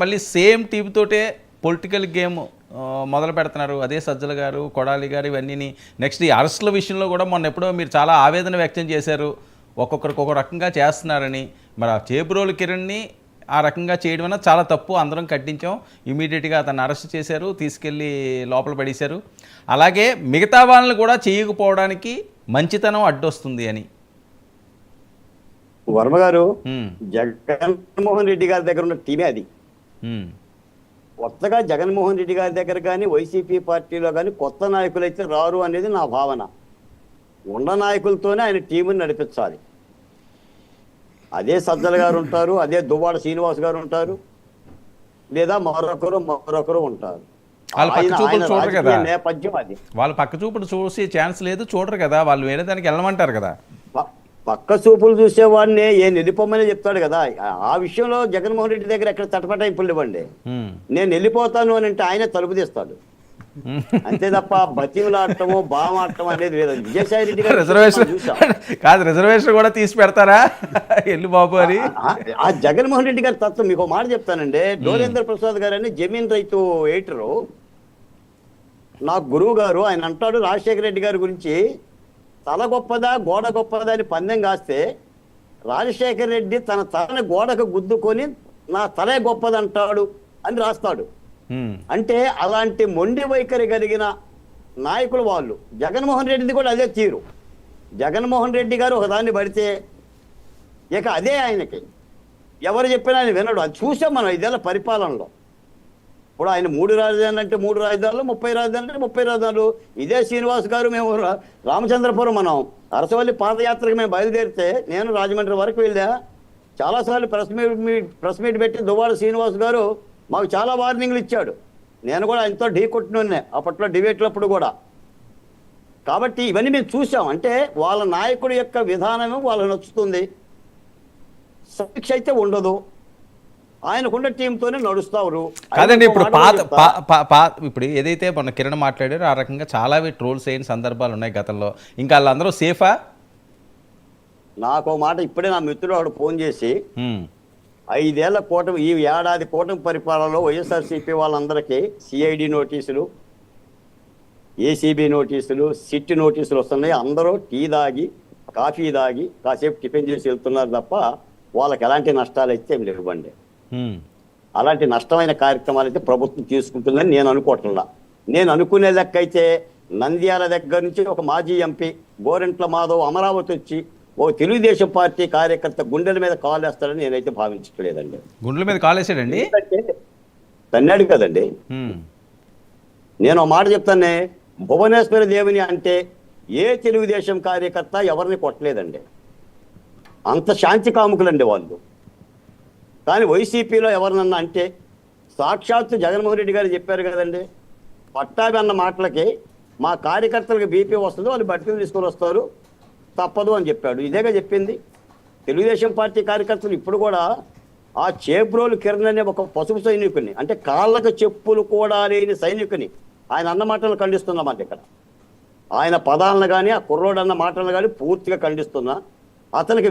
మళ్ళీ same team తోటే political game మొదలు పెడుతున్నారు. అదే సజ్జల గారు, కొడాలి గారు ఇవన్నీ. నెక్స్ట్ ఈ అరెస్టుల విషయంలో కూడా మొన్న ఎప్పుడో మీరు చాలా ఆవేదన వ్యక్తం చేశారు, ఒక్కొక్కరికి ఒక్కొక్క రకంగా చేస్తున్నారని. మరి ఆ చేబ్రోలు కిరణ్ని ఆ రకంగా చేయడం అన్న చాలా తప్పు, అందరం ఖండించాం. ఇమీడియట్గా అతన్ని అరెస్ట్ చేశారు, తీసుకెళ్ళి లోపల పడేశారు. అలాగే మిగతా వాళ్ళని కూడా చేయకపోవడానికి మంచితనం అడ్డొస్తుంది అని. వర్మ గారు, జగన్మోహన్ రెడ్డి గారి దగ్గర ఉన్న టీమే అది. కొత్తగా జగన్మోహన్ రెడ్డి గారి దగ్గర కానీ వైసీపీ పార్టీలో కానీ కొత్త నాయకులు అయితే రారు అనేది నా భావన. ఉన్న నాయకులతోనే ఆయన టీముని నడిపించాలి. అదే సజ్జల గారు ఉంటారు, అదే దువ్వాడ శ్రీనివాస్ గారు ఉంటారు, లేదా మరొకరు ఉంటారు. నేపథ్యం అది. వాళ్ళు పక్క చూపుడు చూసే ఛాన్స్ లేదు, చూడరు కదా. వాళ్ళు వేరే దానికి వెళ్ళమంటారు కదా. పక్క చూపులు చూసేవాడిని ఏం వెళ్ళిపోమని చెప్తాడు కదా. ఆ విషయంలో జగన్మోహన్ రెడ్డి దగ్గర ఎక్కడ తటపటాయింపులు ఇవ్వండి. నేను వెళ్ళిపోతాను అని అంటే ఆయన తలుపు తీస్తాడు, అంతే తప్ప బతిమలాడటము బామాడటం అనేది లేదు. విజయసాయి రెడ్డి గారు రిజర్వేషన్ కూడా తీసి పెడతారా వెళ్ళి బాబు అని. ఆ జగన్మోహన్ రెడ్డి గారి తత్వం మీకు మాట చెప్తానండి. డోలేంద్ర ప్రసాద్ గారు అని జమీన్ రైతు ఎయిటరు, నాకు గురువు గారు. ఆయన అంటాడు రాజశేఖర రెడ్డి గారి గురించి, తల గొప్పదా గోడ గొప్పదా అని పందెం కాస్తే రాజశేఖర రెడ్డి తన తలని గోడకు గుద్దుకొని నా తలే గొప్పదంటాడు అని రాస్తాడు. అంటే అలాంటి మొండి వైఖరి కలిగిన నాయకులు వాళ్ళు. జగన్మోహన్ రెడ్డిది కూడా అదే తీరు. జగన్మోహన్ రెడ్డి గారు ఒకదాన్ని పడితే ఇక అదే ఆయనకి ఎవరు చెప్పినా ఆయన వినడు. అది చూసాం మనం 5 ఏళ్ల పరిపాలనలో. ఇప్పుడు ఆయన 3 రాజధానులు అంటే 3 రాజధానులు, 30 రాజధానులు అంటే 30 రాజధానులు. ఇదే శ్రీనివాస్ గారు మేము రామచంద్రపురం మనం అరసవల్లి పాదయాత్రకు మేము బయలుదేరితే నేను రాజమండ్రి వరకు వెళ్ళా. చాలాసార్లు ప్రెస్ మీట్ పెట్టి దువ్వాడ శ్రీనివాస్ గారు మాకు చాలా వార్నింగ్లు ఇచ్చాడు. నేను కూడా ఆయనతో ఢీ కొట్టినోన్నే అప్పట్లో డిబేట్లప్పుడు కూడా. కాబట్టి ఇవన్నీ మేము చూసాం. అంటే వాళ్ళ నాయకుడి యొక్క విధానము వాళ్ళకి నచ్చుతుంది, సమీక్ష అయితే ఉండదు. ఆయనకున్న టీంతోనే నడుస్తారు. కాదండి, ఇప్పుడు ఇప్పుడు ఏదైతే మొన్న కిరణ్ మాట్లాడారో ఆ రకంగా చాలా ట్రోల్స్ అయిన సందర్భాలు ఉన్నాయి గతంలో. ఇంకా వాళ్ళందరూ సేఫా? నాకు మాట ఇప్పుడే నా మిత్రుడు వాడు ఫోన్ చేసి 5 ఏళ్ల కూటమి, ఈ ఏడాది కూటమి పరిపాలనలో వైఎస్ఆర్సీపీ వాళ్ళందరికీ సిఐడి నోటీసులు, ఏసీబీ నోటీసులు, సిట్ నోటీసులు వస్తున్నాయి. అందరూ టీ తాగి కాఫీ తాగి కాసేపు టిఫిన్ చేసి వెళ్తున్నారు తప్ప వాళ్ళకి ఎలాంటి నష్టాలు అయితే ఏమి లేవండి. అలాంటి నష్టమైన కార్యక్రమాలు అయితే ప్రభుత్వం తీసుకుంటుందని నేను అనుకోవట్లా. నేను అనుకునే లెక్క అయితే నంద్యాల దగ్గర నుంచి ఒక మాజీ ఎంపీ గోరెంట్ల మాధవ్ అమరావతి వచ్చి ఓ తెలుగుదేశం పార్టీ కార్యకర్త గుండెల మీద కాలేస్తాడని నేనైతే భావించట్లేదండి. గుండెల మీద కాలేసాడండి, తన్నాడు కదండి. నేను మాట చెప్తానే, భువనేశ్వర దేవుని అంటే ఏ తెలుగుదేశం కార్యకర్త ఎవరిని కొట్టలేదండి. అంత శాంతి కాముకులండి వాళ్ళు. కానీ వైసీపీలో ఎవరినన్నా అంటే సాక్షాత్తు జగన్మోహన్ రెడ్డి గారు చెప్పారు కదండి, పట్టాభి అన్న మాటలకి మా కార్యకర్తలకు బీపీ వస్తుంది, వాళ్ళు బట్టలు తీసుకొని వస్తారు, తప్పదు అని చెప్పాడు. ఇదేగా చెప్పింది. తెలుగుదేశం పార్టీ కార్యకర్తలు ఇప్పుడు కూడా ఆ చేబ్రోలు కిరణ్ అనే ఒక పసుపు సైనికుని, అంటే కాళ్ళకు చెప్పులు కూడా లేని సైనికుని ఆయన అన్న మాటలను ఖండిస్తున్నామంటే ఇక్కడ. ఆయన పదాలను కానీ ఆ కుర్రోడు అన్న మాటలను కానీ పూర్తిగా ఖండిస్తున్నా. అతనికి